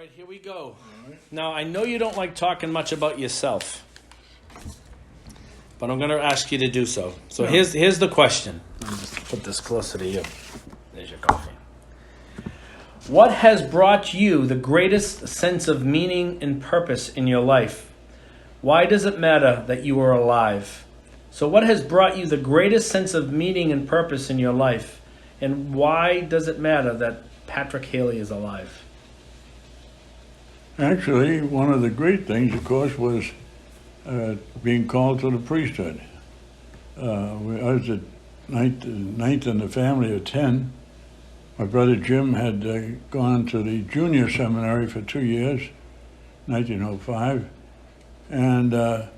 right, here we go. Now, I know you don't like talking much about yourself, but I'm going to ask you to do so. So here's the question. Let me just put this closer to you. There's your coffee. What has brought you the greatest sense of meaning and purpose in your life? Why does it matter that you are alive? So what has brought you the greatest sense of meaning and purpose in your life? And why does it matter that Patrick Healy is alive? Actually, one of the great things, of course, was being called to the priesthood. I was the ninth in the family of 10. My brother Jim had gone to the junior seminary for 2 years, 1905. And the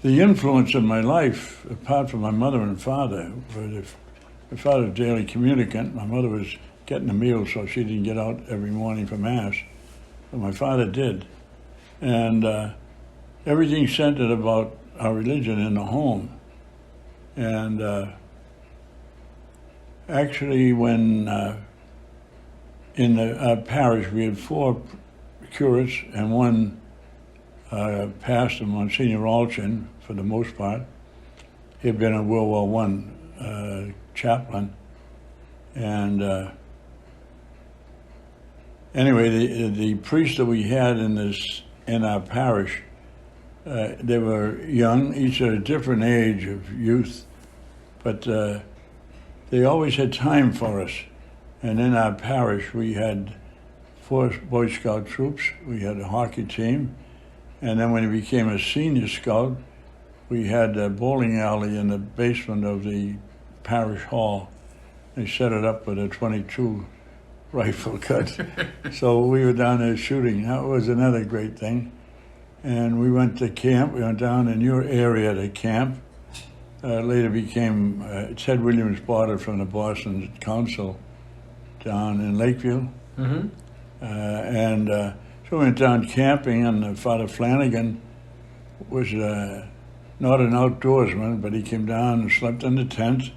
influence in my life, apart from my mother and father, my father was a daily communicant. My mother was getting a meal, so she didn't get out every morning for Mass. But my father did. And everything centered about our religion in the home. And actually, when in our parish we had 4 curates and one pastor, Monsignor Alchin, for the most part. He had been a World War I chaplain. And anyway, the priests that we had in our parish, they were young, each at a different age of youth, but they always had time for us. And in our parish, we had 4 Boy Scout troops, we had a hockey team, and then when we became a senior scout, we had a bowling alley in the basement of the parish hall. They set it up with a .22 rifle cut. So we were down there shooting. That was another great thing. And we went to camp. We went down in your area to camp. Later became Ted Williams bought it from the Boston Council down in Lakeview. Mm-hmm. So we went down camping, and Father Flanagan was not an outdoorsman, but he came down and slept in the tent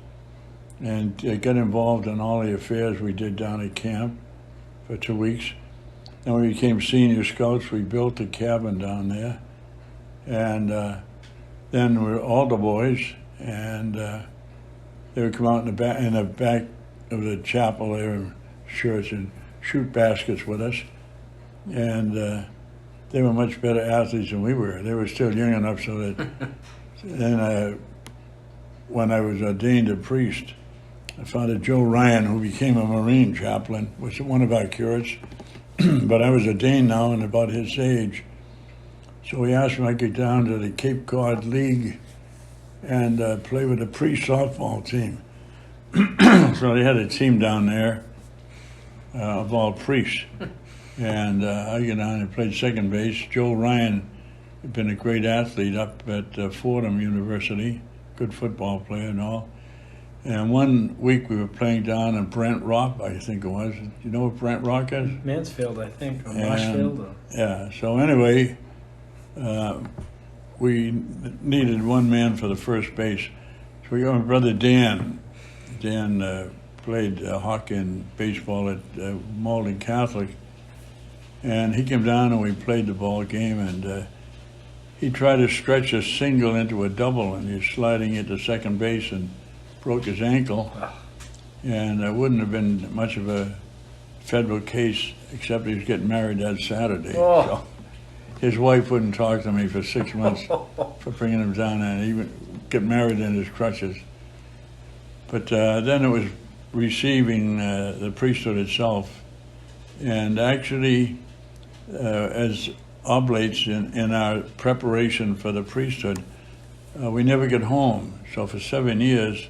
and got involved in all the affairs we did down at camp for 2 weeks. Then we became senior scouts. We built a cabin down there. And then we were altar boys, and they would come out in the back of the chapel there in church and shoot baskets with us. And they were much better athletes than we were. They were still young enough so that then when I was ordained a priest, Father Joe Ryan, who became a Marine chaplain, was one of our curates, but I was ordained now and about his age. So he asked me if I could go down to the Cape Cod League and play with the priest softball team. So they had a team down there of all priests. And I got down and played second base. Joe Ryan had been a great athlete up at Fordham University, good football player and all. And one week we were playing down in Brent Rock, I think it was. Do you know what Brent Rock is? Mansfield, I think, or Marshfield. Yeah, so anyway, we needed one man for the first base. So we got my brother Dan. Dan played hockey and baseball at Malden Catholic. And he came down and we played the ball game, and he tried to stretch a single into a double, and he was sliding it to second base and broke his ankle. And it wouldn't have been much of a federal case, except he was getting married that Saturday. Oh. So his wife wouldn't talk to me for 6 months for bringing him down, and he would get married in his crutches. But then it was receiving the priesthood itself. And actually, as oblates in our preparation for the priesthood, we never get home. So for 7 years,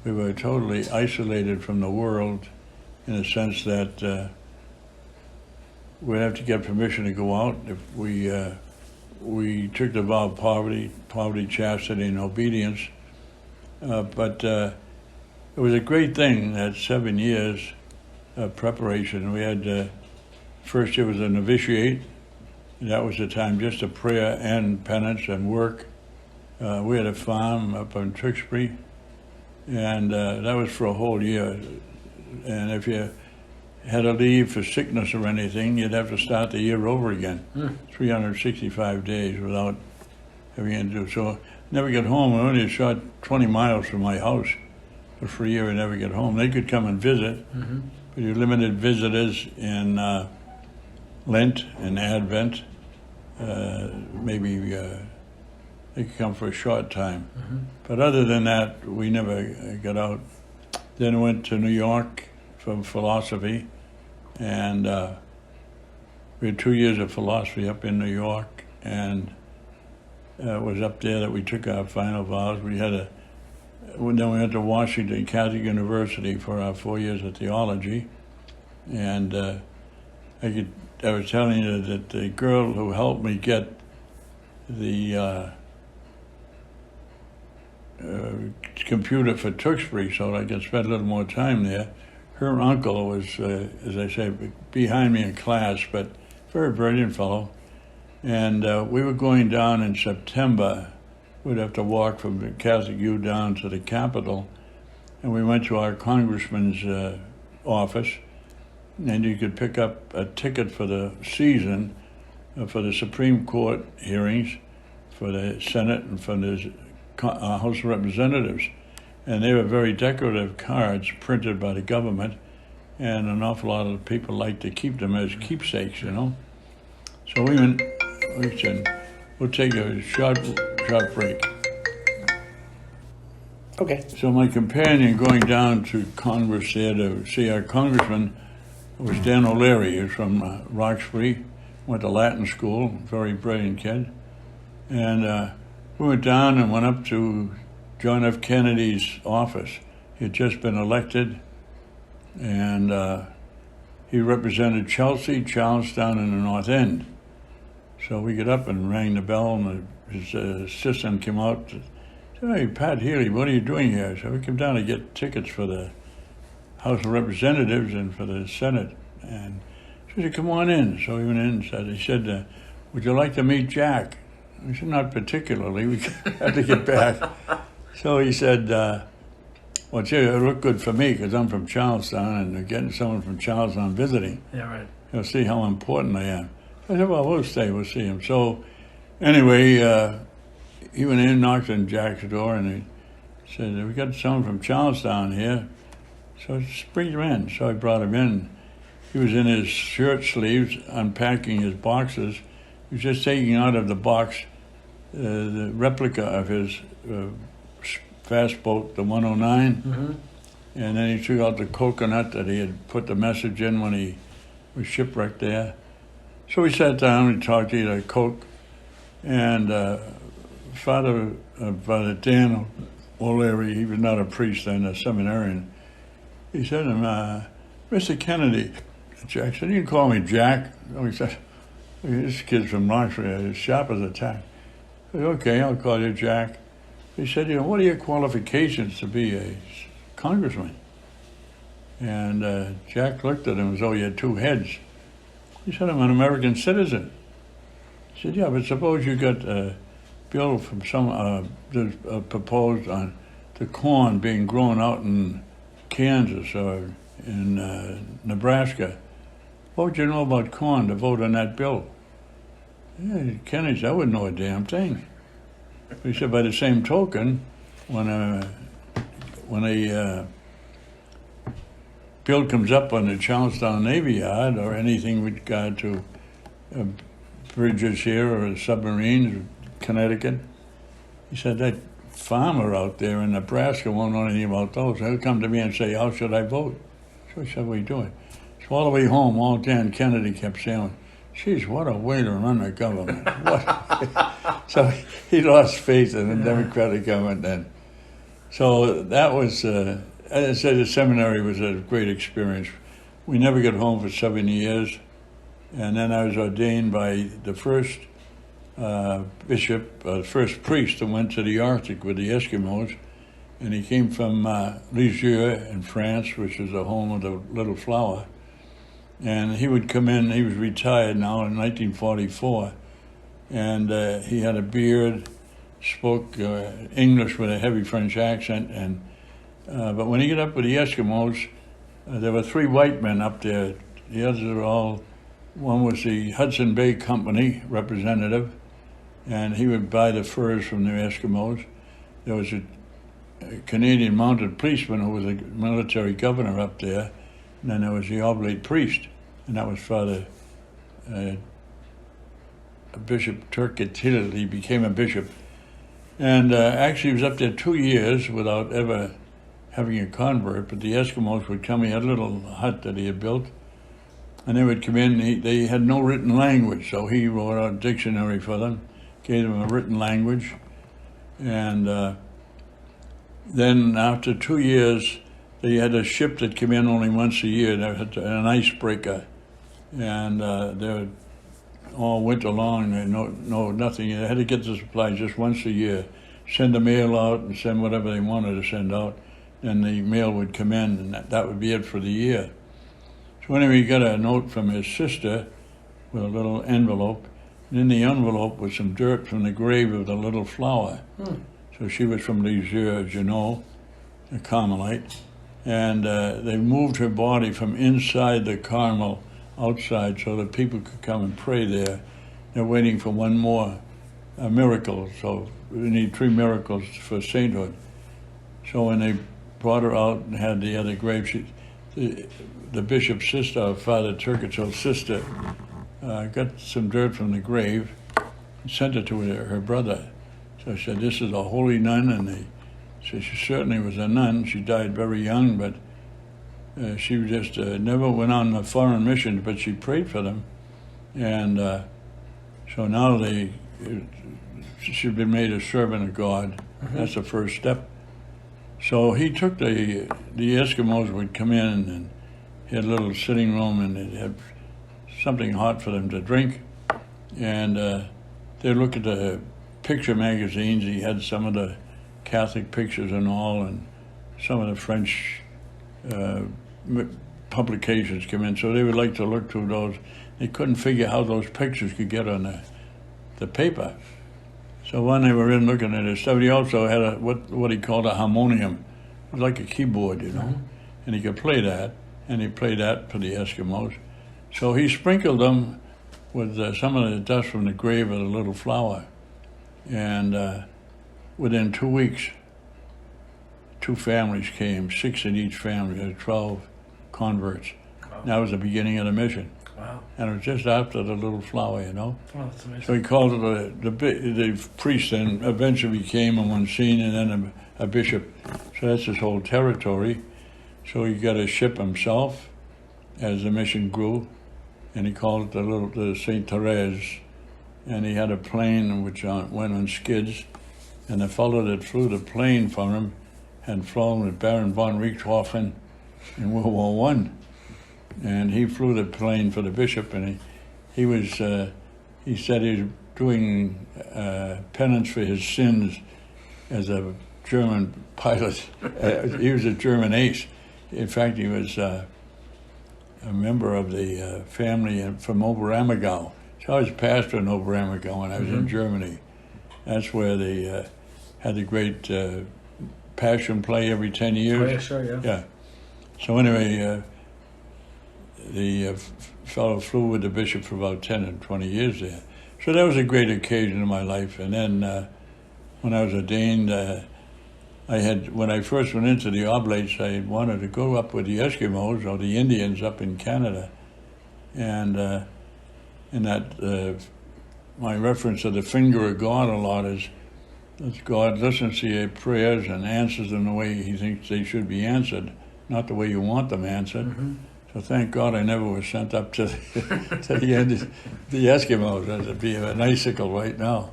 we were totally isolated from the world in the sense that we'd have to get permission to go out. If we took the vow of poverty, chastity, and obedience. But it was a great thing, that 7 years of preparation. We had first year was a novitiate. That was the time just of prayer and penance and work. We had a farm up in Tewksbury, and that was for a whole year. And if you had to leave for sickness or anything, you'd have to start the year over again. 365 days without having to do so. Never get home. I only shot 20 miles from my house. For a year, I never get home. They could come and visit, but you limited visitors in Lent and Advent. Maybe they could come for a short time. But other than that, we never got out. Then I went to New York for philosophy, and we had 2 years of philosophy up in New York, and it was up there that we took our final vows. Then we went to Washington Catholic University for our 4 years of theology, and I was telling you that the girl who helped me get the computer for Tewksbury so I could spend a little more time there, her uncle was, as I say, behind me in class, but very brilliant fellow. And we were going down in September. We'd have to walk from the Catholic U down to the Capitol. And we went to our congressman's office, and you could pick up a ticket for the season for the Supreme Court hearings, for the Senate, and for the House of Representatives. And they were very decorative cards printed by the government, and an awful lot of people like to keep them as keepsakes, you know. So we said, we'll take a short break. Okay. So my companion going down to Congress there to see our congressman was Dan O'Leary. He was from Roxbury, went to Latin school, very brilliant kid. And we went down and went up to John F. Kennedy's office. He had just been elected, and he represented Chelsea, Charlestown, and the North End. So we get up and rang the bell, and his assistant came out. Said, "Hey, Pat Healy, what are you doing here?" So we came down to get tickets for the House of Representatives and for the Senate. And she said, "Come on in." So we went in and he said, "Would you like to meet Jack?" I said, "Not particularly. We had to get back." So he said, "Well, gee, it looked good for me because I'm from Charlestown, and getting someone from Charlestown visiting. Yeah, right. You'll see how important I am." I said, "Well, we'll stay. We'll see him." So anyway, he went in, knocked on Jack's door, and he said, "We got someone from Charlestown here. So just bring him in." So I brought him in. He was in his shirt sleeves, unpacking his boxes. He was just taking out of the box the replica of his fast boat, the 109. And then he took out the coconut that he had put the message in when he was shipwrecked there. So we sat down and talked, ate a Coke, and Father Dan O'Leary, he was not a priest then, a seminarian, he said to him, "Mr. Kennedy," Jack said, "You can call me Jack." So he said, "This kid's from Roxbury, as sharp as a tack." I said, "Okay, I'll call you Jack." He said, "What are your qualifications to be a congressman?" And Jack looked at him as though he had two heads. He said, "I'm an American citizen." He said, "Yeah, but suppose you got a bill from some proposed on the corn being grown out in Kansas or in Nebraska. What would you know about corn to vote on that bill?" Yeah, Kennedy said, "I wouldn't know a damn thing." He said, by the same token, when a bill comes up on the Charlestown Navy Yard or anything with regard to bridges here or submarines, Connecticut, he said, that farmer out there in Nebraska won't know anything about those. He'll come to me and say, "How should I vote?" So I said, "What are you doing?" So all the way home, all Dan Kennedy kept saying, "Geez, what a way to run a government." What? So he lost faith in the Democratic government then. So that was, as I said, the seminary was a great experience. We never got home for 7 years. And then I was ordained by the first bishop, first priest that went to the Arctic with the Eskimos. And he came from Lisieux in France, which is the home of the little flower. And he would come in, he was retired now in 1944, and he had a beard, spoke English with a heavy French accent, and but when he got up with the Eskimos, there were 3 white men up there. The others are all, one was the Hudson Bay Company representative, and he would buy the furs from the Eskimos. There was a Canadian mounted policeman who was a military governor up there, and then there was the oblate priest, and that was Father Bishop Turkett Hill. He became a bishop, and actually he was up there 2 years without ever having a convert, but the Eskimos would come. He had a little hut that he had built, and they would come in. They had no written language, so he wrote out a dictionary for them, gave them a written language, and then after 2 years, they had a ship that came in only once a year. They had an icebreaker, and they all went along. Nothing. They had to get the supplies just once a year. Send the mail out and send whatever they wanted to send out, and the mail would come in, and that would be it for the year. So anyway, he got a note from his sister with a little envelope, and in the envelope was some dirt from the grave of the little flower. So she was from Lisieux, as you know, a Carmelite, and they moved her body from inside the Carmel outside so that people could come and pray there. They're waiting for one more miracle, so we need 3 miracles for sainthood. So when they brought her out and had the other grave, the bishop's sister, Father Turkett's sister, got some dirt from the grave and sent it to her brother. So I said, "This is a holy nun," and she certainly was a nun. She died very young, but she just never went on a foreign mission, but she prayed for them. And so now she'd been made a servant of God. That's the first step. So he took the Eskimos would come in, and he had a little sitting room, and they'd have something hot for them to drink. And they'd look at the picture magazines. He had some of the Catholic pictures and all, and some of the French publications come in. So they would like to look through those. They couldn't figure how those pictures could get on the paper. So when they were in looking at his stuff, he also had what he called a harmonium. It was like a keyboard, you know, and he could play that, and he played that for the Eskimos. So he sprinkled them with some of the dust from the grave of the little flower. And within 2 weeks, 2 families came, 6 in each family. There were 12 converts. Wow. That was the beginning of the mission. Wow. And it was just after the little flower, you know. Oh, that's amazing. So he called it the priest, and eventually became a Monsignor and then a bishop. So that's his whole territory. So he got a ship himself as the mission grew, and he called it the St. Therese. And he had a plane which went on skids, and the fellow that flew the plane for him had flown with Baron von Richthofen in World War I. And he flew the plane for the bishop, and he said he was doing penance for his sins as a German pilot. He was a German ace. In fact, he was a member of the family from Oberammergau. So I was pastor in Oberammergau when I was in Germany. That's where they had the great Passion play every 10 years. Oh, yeah, sure, yeah. Yeah. So anyway, the fellow flew with the bishop for about 10 and 20 years there. So that was a great occasion in my life. And then when I was ordained, when I first went into the Oblates, I wanted to go up with the Eskimos or the Indians up in Canada. And in that, my reference to the finger of God a lot is that God listens to your prayers and answers them the way he thinks they should be answered, not the way you want them answered. So thank God I never was sent up to the Eskimos. That'd be an icicle right now.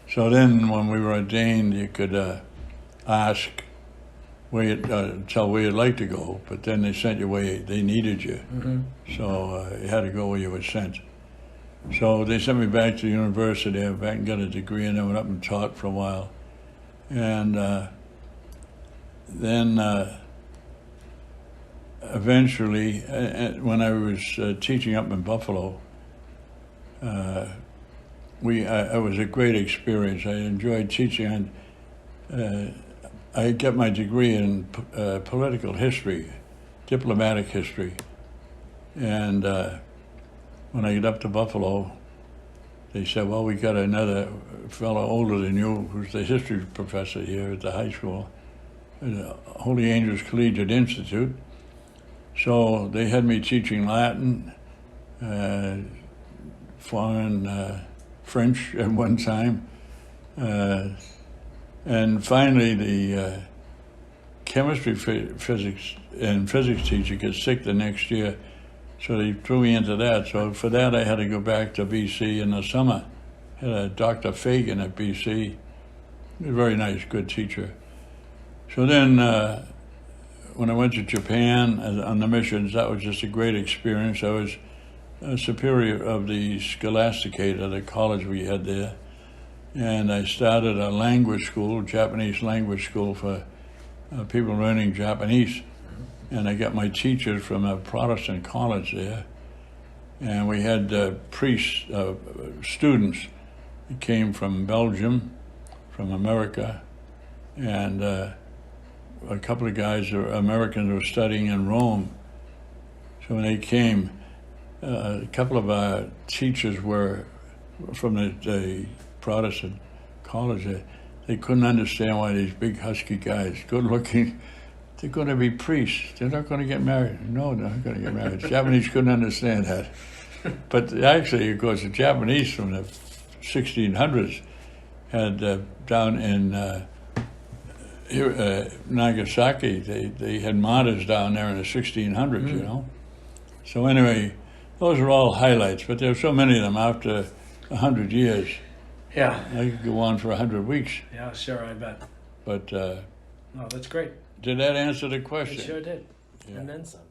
So then when we were ordained, you could ask tell where you'd like to go, but then they sent you where they needed you. So you had to go where you were sent. So they sent me back to the university. I went back and got a degree, and I went up and taught for a while. And then eventually, when I was teaching up in Buffalo, it was a great experience. I enjoyed teaching. I got my degree in political history, diplomatic history. And when I get up to Buffalo, they said, well, we got another fellow older than you who's the history professor here at the high school, at the Holy Angels Collegiate Institute. So they had me teaching Latin, foreign French at one time. And finally, the chemistry, physics, and physics teacher gets sick the next year, so they threw me into that. So for that, I had to go back to BC in the summer. Had a Dr. Fagan at BC, a very nice, good teacher. So then, when I went to Japan on the missions, that was just a great experience. I was a superior of the Scholasticator, the college we had there. And I started a language school, Japanese language school for people learning Japanese. And I got my teachers from a Protestant college there. And we had priests, students that came from Belgium, from America, and a couple of guys, Americans, were studying in Rome. So when they came, a couple of our teachers were from the Protestant college. They couldn't understand why these big husky guys, good looking, they're going to be priests. They're not going to get married. No, they're not going to get married. Japanese couldn't understand that. But actually, of course, the Japanese from the 1600s had down in Nagasaki, they had martyrs down there in the 1600s, you know. So anyway, those are all highlights, but there are so many of them after 100 years. Yeah. I could go on for 100 weeks. Yeah, sure, I bet. But No, that's great. did that answer the question? It sure did. Yeah. And then some.